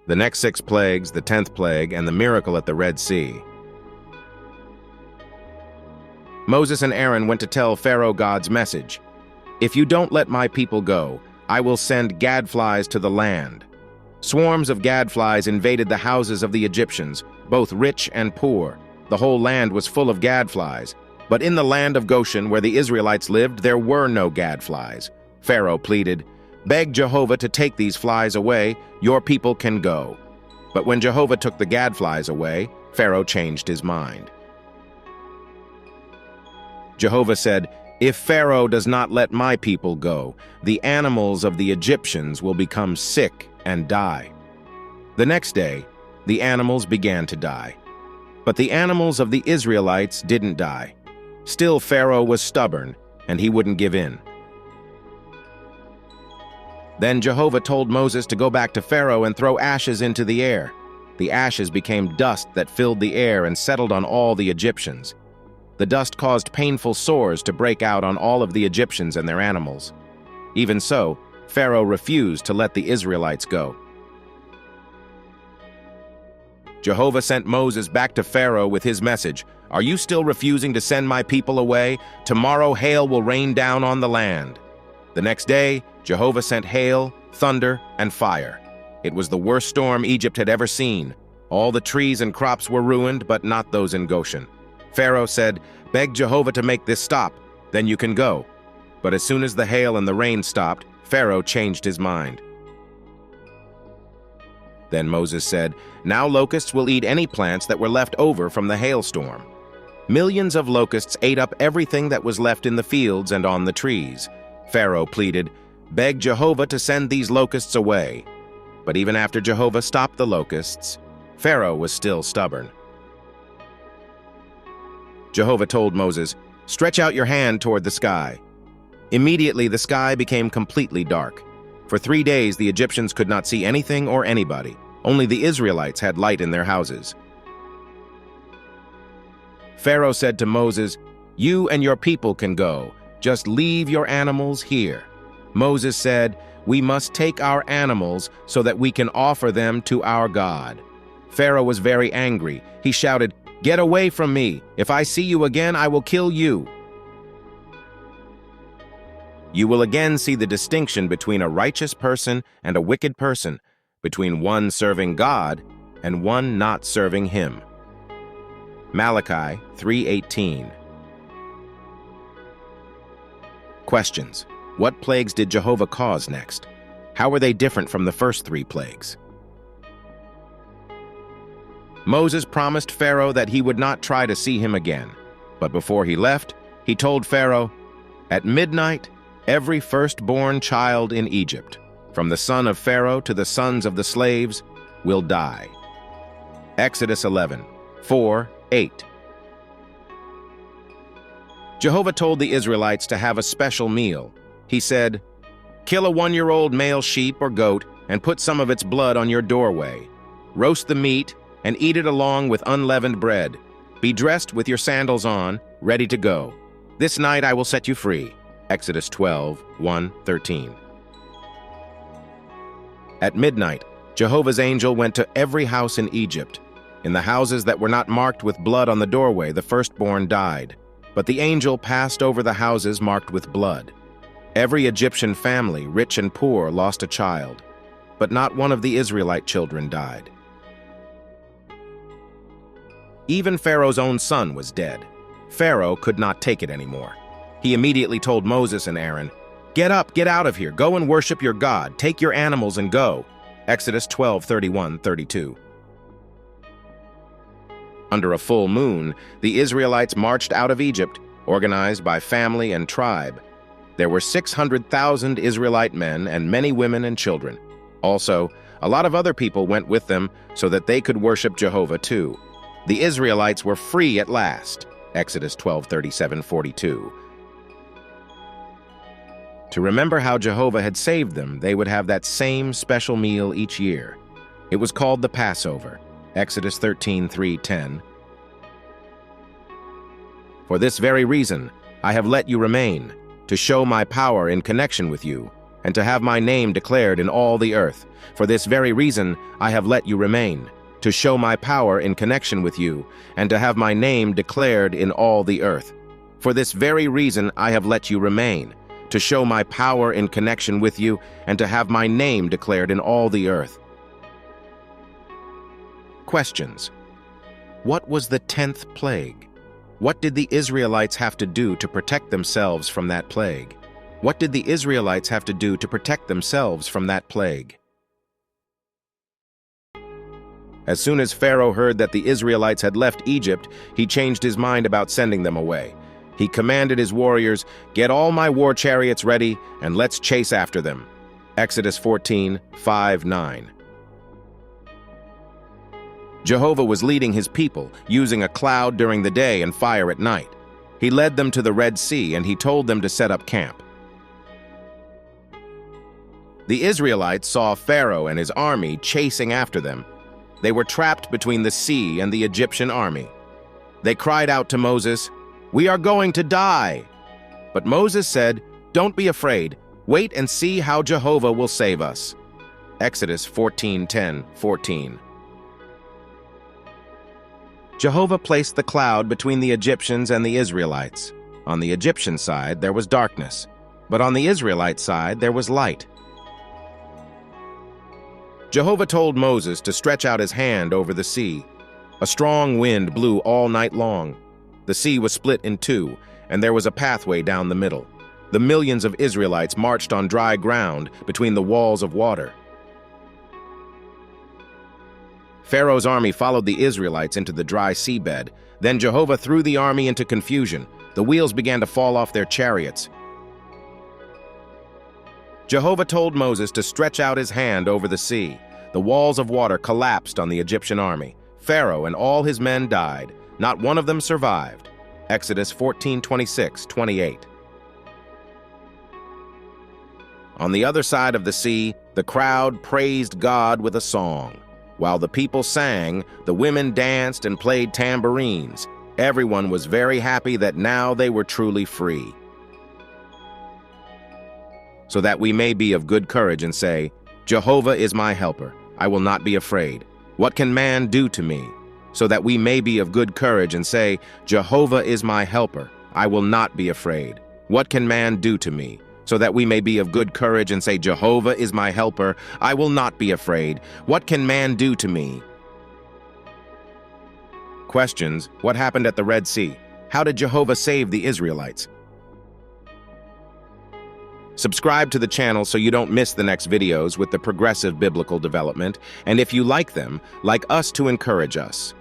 The next 6 plagues, the 10th plague, and the miracle at the Red Sea. Moses and Aaron went to tell Pharaoh God's message. "If you don't let my people go, I will send gadflies to the land." Swarms of gadflies invaded the houses of the Egyptians, both rich and poor. The whole land was full of gadflies. But in the land of Goshen, where the Israelites lived, there were no gadflies. Pharaoh pleaded, "Beg Jehovah to take these flies away, your people can go." But when Jehovah took the gadflies away, Pharaoh changed his mind. Jehovah said, "If Pharaoh does not let my people go, the animals of the Egyptians will become sick and die." The next day, the animals began to die. But the animals of the Israelites didn't die. Still, Pharaoh was stubborn, and he wouldn't give in. Then Jehovah told Moses to go back to Pharaoh and throw ashes into the air. The ashes became dust that filled the air and settled on all the Egyptians. The dust caused painful sores to break out on all of the Egyptians and their animals. Even so, Pharaoh refused to let the Israelites go. Jehovah sent Moses back to Pharaoh with his message, "Are you still refusing to send my people away? Tomorrow hail will rain down on the land." The next day, Jehovah sent hail, thunder, and fire. It was the worst storm Egypt had ever seen. All the trees and crops were ruined, but not those in Goshen. Pharaoh said, "Beg Jehovah to make this stop, then you can go." But as soon as the hail and the rain stopped, Pharaoh changed his mind. Then Moses said, "Now locusts will eat any plants that were left over from the hailstorm." Millions of locusts ate up everything that was left in the fields and on the trees. Pharaoh pleaded, "Beg Jehovah to send these locusts away." But even after Jehovah stopped the locusts, Pharaoh was still stubborn. Jehovah told Moses, "Stretch out your hand toward the sky." Immediately the sky became completely dark. For 3 days the Egyptians could not see anything or anybody. Only the Israelites had light in their houses. Pharaoh said to Moses, "You and your people can go. Just leave your animals here." Moses said, "We must take our animals so that we can offer them to our God." Pharaoh was very angry. He shouted, "Get away from me! If I see you again, I will kill you." You will again see the distinction between a righteous person and a wicked person, between one serving God and one not serving Him. Malachi 3:18. Questions. What plagues did Jehovah cause next? How were they different from the first 3 plagues? Moses promised Pharaoh that he would not try to see him again. But before he left, he told Pharaoh, "At midnight, every firstborn child in Egypt, from the son of Pharaoh to the sons of the slaves, will die." Exodus 11:4-8. Jehovah told the Israelites to have a special meal. He said, "Kill a 1-year-old male sheep or goat and put some of its blood on your doorway. Roast the meat and eat it along with unleavened bread. Be dressed with your sandals on, ready to go. This night I will set you free." Exodus 12:1-13. At midnight, Jehovah's angel went to every house in Egypt. In the houses that were not marked with blood on the doorway, the firstborn died. But the angel passed over the houses marked with blood. Every Egyptian family, rich and poor, lost a child, but not one of the Israelite children died. Even Pharaoh's own son was dead. Pharaoh could not take it anymore. He immediately told Moses and Aaron, "Get up, get out of here, go and worship your God, take your animals and go." Exodus 12:31-32. Under a full moon, the Israelites marched out of Egypt, organized by family and tribe. There were 600,000 Israelite men and many women and children. Also, a lot of other people went with them so that they could worship Jehovah too. The Israelites were free at last. Exodus 12:37-42. To remember how Jehovah had saved them, they would have that same special meal each year. It was called the Passover. Exodus 13:3-10. "For this very reason, I have let you remain, to show my power in connection with you. and to have my name declared in all the earth. For this very reason I have let you remain, to show my power in connection with you, and to have my name declared in all the earth. For this very reason I have let you remain, to show my power in connection with you, and to have my name declared in all the earth. Questions. What was the 10th plague? What did the Israelites have to do to protect themselves from that plague? What did the Israelites have to do to protect themselves from that plague? As soon as Pharaoh heard that the Israelites had left Egypt, he changed his mind about sending them away. He commanded his warriors, "Get all my war chariots ready, and let's chase after them." Exodus 14:5-9. Jehovah was leading his people, using a cloud during the day and fire at night. He led them to the Red Sea, and he told them to set up camp. The Israelites saw Pharaoh and his army chasing after them. They were trapped between the sea and the Egyptian army. They cried out to Moses, "We are going to die." But Moses said, "Don't be afraid. Wait and see how Jehovah will save us." Exodus 14:10-14. Jehovah placed the cloud between the Egyptians and the Israelites. On the Egyptian side there was darkness, but on the Israelite side there was light. Jehovah told Moses to stretch out his hand over the sea. A strong wind blew all night long. The sea was split in two, and there was a pathway down the middle. The millions of Israelites marched on dry ground between the walls of water. Pharaoh's army followed the Israelites into the dry seabed. Then Jehovah threw the army into confusion. The wheels began to fall off their chariots. Jehovah told Moses to stretch out his hand over the sea. The walls of water collapsed on the Egyptian army. Pharaoh and all his men died. Not one of them survived. Exodus 14:26-28. On the other side of the sea, the crowd praised God with a song. While the people sang, the women danced and played tambourines. Everyone was very happy that now they were truly free. So that we may be of good courage and say, "Jehovah is my helper. I will not be afraid. What can man do to me?" So that we may be of good courage and say, "Jehovah is my helper. I will not be afraid. What can man do to me?" So that we may be of good courage and say, "Jehovah is my helper. I will not be afraid. What can man do to me?" Questions. What happened at the Red Sea? How did Jehovah save the Israelites? Subscribe to the channel so you don't miss the next videos with the progressive biblical development, and if you like them, like us to encourage us.